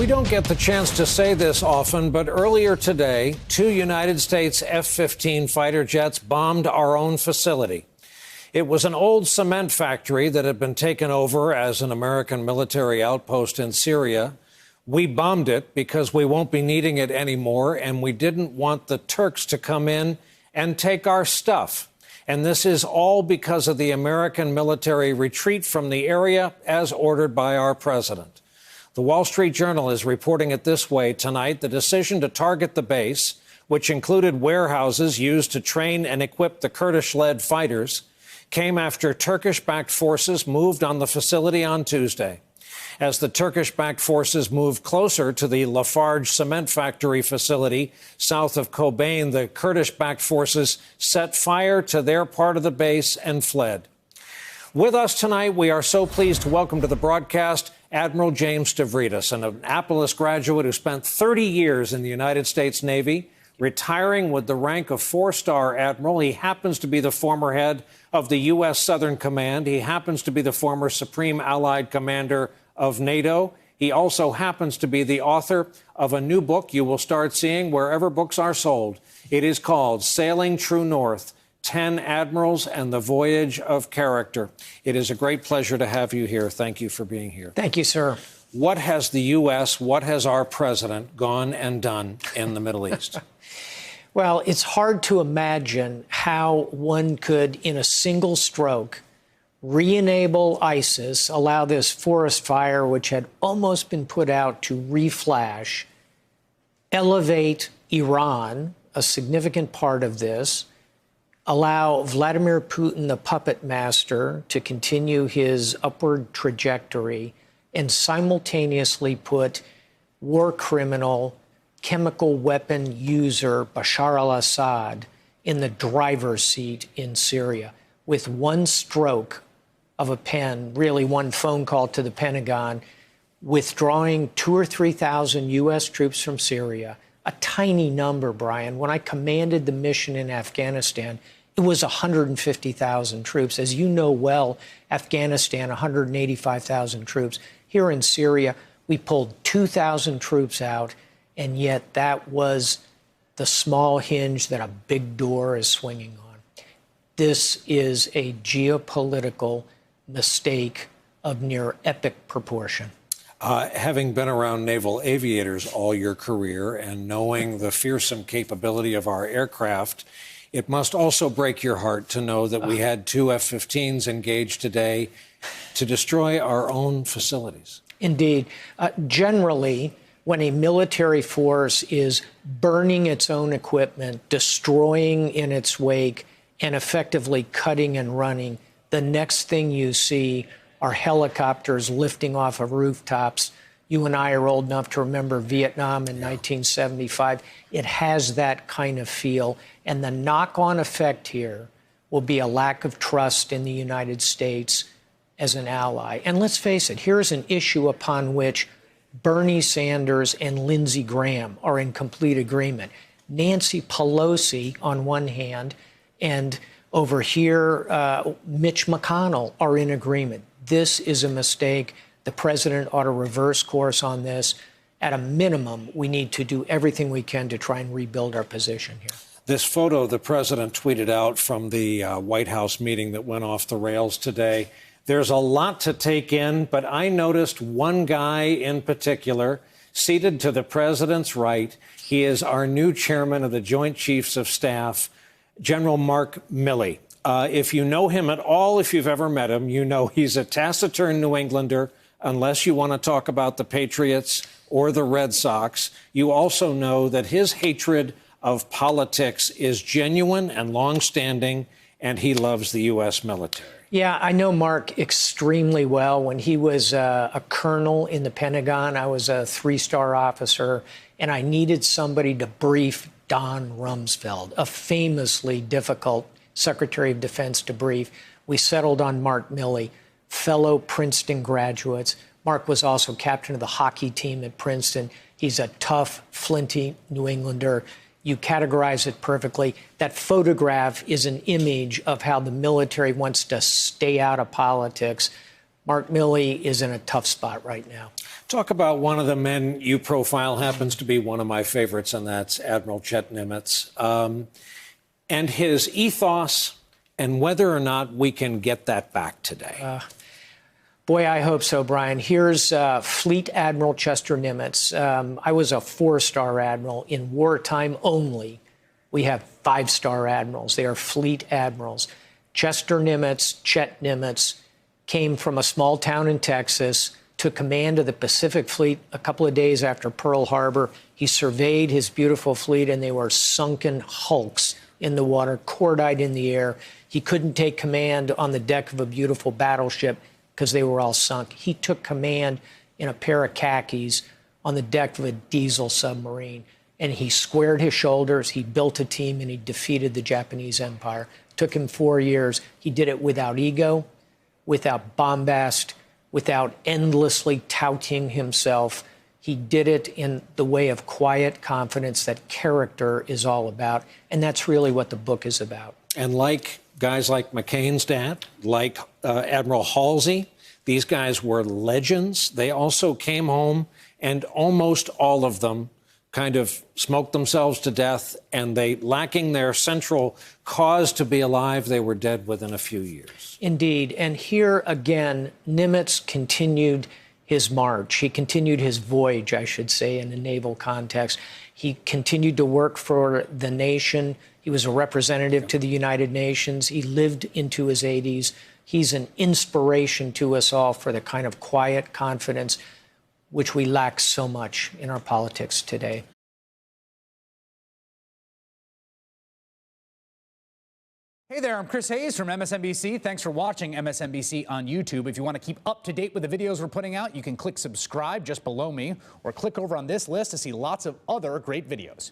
We don't get the chance to say this often, but earlier today, 2 United States F-15 fighter jets bombed our own facility. It was an old cement factory that had been taken over as an American military outpost in Syria. We bombed it because we won't be needing it anymore, and we didn't want the Turks to come in and take our stuff. And this is all because of the American military retreat from the area as ordered by our president. The Wall Street Journal is reporting it this way tonight. The decision to target the base, which included warehouses used to train and equip the Kurdish-led fighters, came after Turkish-backed forces moved on the facility on Tuesday. As the Turkish-backed forces moved closer to the Lafarge cement factory facility south of Kobane, the Kurdish-backed forces set fire to their part of the base and fled. With us tonight, we are so pleased to welcome to the broadcast Admiral James Stavridis, an Annapolis graduate who spent 30 years in the United States Navy, retiring with the rank of 4-star admiral. He happens to be the former head of the U.S. Southern Command. He happens to be the former Supreme Allied Commander of NATO. He also happens to be the author of a new book you will start seeing wherever books are sold. It is called Sailing True North: 10 Admirals and the Voyage of Character. It is a great pleasure to have you here. Thank you for being here. Thank you, sir. What has the U.S., what has our president gone and done in the Middle East? Well, it's hard to imagine how one could, in a single stroke, re-enable ISIS, allow this forest fire, which had almost been put out, to reflash, elevate Iran, a significant part of this, allow Vladimir Putin, the puppet master, to continue his upward trajectory, and simultaneously put war criminal, chemical weapon user Bashar al-Assad in the driver's seat in Syria. With one stroke of a pen, really one phone call to the Pentagon, withdrawing 2,000 or 3,000 U.S. troops from Syria, a tiny number, Brian. When I commanded the mission in Afghanistan, it was 150,000 troops. As you know well, Afghanistan, 185,000 troops. Here in Syria, we pulled 2,000 troops out, and yet that was the small hinge that a big door is swinging on. This is a geopolitical mistake of near epic proportion. Having been around naval aviators all your career and knowing the fearsome capability of our aircraft, it must also break your heart to know that we had 2 F-15s engaged today to destroy our own facilities. Indeed. Generally, when a military force is burning its own equipment, destroying in its wake, and effectively cutting and running, the next thing you see are helicopters lifting off of rooftops. You and I are old enough to remember Vietnam in 1975. It has that kind of feel. And the knock-on effect here will be a lack of trust in the United States as an ally. And let's face it, here's an issue upon which Bernie Sanders and Lindsey Graham are in complete agreement. Nancy Pelosi, on one hand, and over here, Mitch McConnell are in agreement. This is a mistake. The president ought to reverse course on this. At a minimum, we need to do everything we can to try and rebuild our position here. This photo the president tweeted out from the White House meeting that went off the rails today, there's a lot to take in, but I noticed one guy in particular seated to the president's right. He is our new chairman of the Joint Chiefs of Staff, General Mark Milley. If you know him at all, if you've ever met him, you know he's a taciturn New Englander, unless you want to talk about the Patriots or the Red Sox. You also know that his hatred of politics is genuine and longstanding, and he loves the U.S. military. Yeah, I know Mark extremely well. When he was a colonel in the Pentagon, I was a 3-star officer, and I needed somebody to brief Don Rumsfeld, a famously difficult Secretary of Defense to brief. We settled on Mark Milley, fellow Princeton graduates. Mark was also captain of the hockey team at Princeton. He's a tough, flinty New Englander. You categorize it perfectly. That photograph is an image of how the military wants to stay out of politics. Mark Milley is in a tough spot right now. Talk about one of the men you profile, happens to be one of my favorites, and that's Admiral Chet Nimitz, and his ethos and whether or not we can get that back today. Boy, I hope so, Brian. Here's Fleet Admiral Chester Nimitz. I was a 4-star admiral. In wartime only, we have 5-star admirals. They are fleet admirals. Chester Nimitz, Chet Nimitz, came from a small town in Texas, took command of the Pacific Fleet a couple of days after Pearl Harbor. He surveyed his beautiful fleet, and they were sunken hulks in the water, cordite in the air. He couldn't take command on the deck of a beautiful battleship because they were all sunk. He took command in a pair of khakis on the deck of a diesel submarine, and he squared his shoulders. He built a team, and he defeated the Japanese Empire. It took him 4 years. He did it without ego, without bombast, without endlessly touting himself. He did it in the way of quiet confidence that character is all about, and that's really what the book is about. And like guys like McCain's dad, like Admiral Halsey, these guys were legends. They also came home, and almost all of them kind of smoked themselves to death, and they, lacking their central cause to be alive, they were dead within a few years. Indeed. And here again, Nimitz continued his march. He continued his voyage, I should say, in a naval context. He continued to work for the nation. He was a representative to the United Nations. He lived into his 80s. He's an inspiration to us all for the kind of quiet confidence which we lack so much in our politics today. Hey there, I'm Chris Hayes from MSNBC. Thanks for watching MSNBC on YouTube. If you want to keep up to date with the videos we're putting out, you can click subscribe just below me, or click over on this list to see lots of other great videos.